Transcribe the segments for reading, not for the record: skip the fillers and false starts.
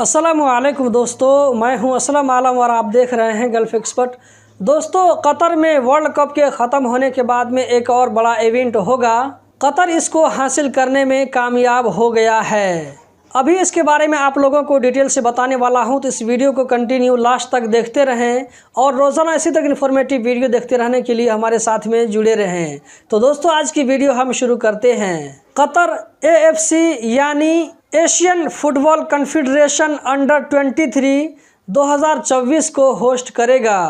अस्सलामुअलैकुम दोस्तों, मैं हूं असलम आलम और आप देख रहे हैं गल्फ़ एक्सपर्ट। दोस्तों, कतर में वर्ल्ड कप के ख़त्म होने के बाद में एक और बड़ा इवेंट होगा। कतर इसको हासिल करने में कामयाब हो गया है। अभी इसके बारे में आप लोगों को डिटेल से बताने वाला हूं, तो इस वीडियो को कंटिन्यू लास्ट तक देखते रहें और रोज़ाना इसी तक इन्फॉर्मेटिव वीडियो देखते रहने के लिए हमारे साथ में जुड़े रहें। तो दोस्तों, आज की वीडियो हम शुरू करते हैं। कतर AFC यानी एशियन फुटबॉल कॉन्फेडरेशन अंडर 23 2024 को होस्ट करेगा।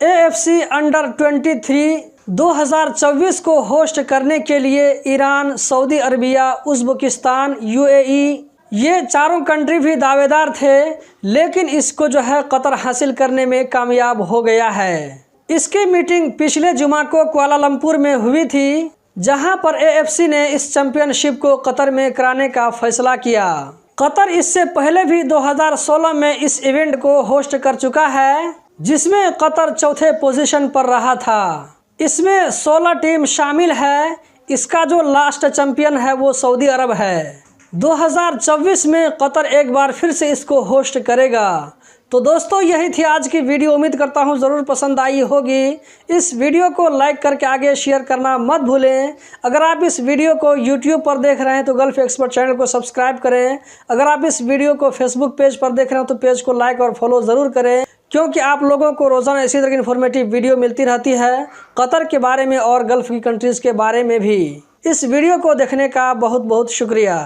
AFC अंडर 23 2024 को होस्ट करने के लिए Iran, Saudi Arabia, Uzbekistan, UAE ये चारों कंट्री भी दावेदार थे, लेकिन इसको जो है कतर हासिल करने में कामयाब हो गया है। इसकी मीटिंग पिछले जुमा को कुआलालंपुर में हुई थी, जहां पर AFC ने इस चैंपियनशिप को कतर में कराने का फैसला किया। कतर इससे पहले भी 2016 में इस इवेंट को होस्ट कर चुका है, जिसमें कतर चौथे पोजीशन पर रहा था। इसमें 16 टीम शामिल है। इसका जो लास्ट चैंपियन है वो सऊदी अरब है। 2024 में कतर एक बार फिर से इसको होस्ट करेगा। तो दोस्तों, यही थी आज की वीडियो। उम्मीद करता हूँ ज़रूर पसंद आई होगी। इस वीडियो को लाइक करके आगे शेयर करना मत भूलें। अगर आप इस वीडियो को YouTube पर देख रहे हैं तो गल्फ़ एक्सपर्ट चैनल को सब्सक्राइब करें। अगर आप इस वीडियो को Facebook पेज पर देख रहे हैं तो पेज को लाइक और फॉलो ज़रूर करें, क्योंकि आप लोगों को रोज़ाना इसी तरह की इन्फॉर्मेटिव वीडियो मिलती रहती है, कतर के बारे में और गल्फ़ की कंट्रीज़ के बारे में भी। इस वीडियो को देखने का बहुत बहुत शुक्रिया।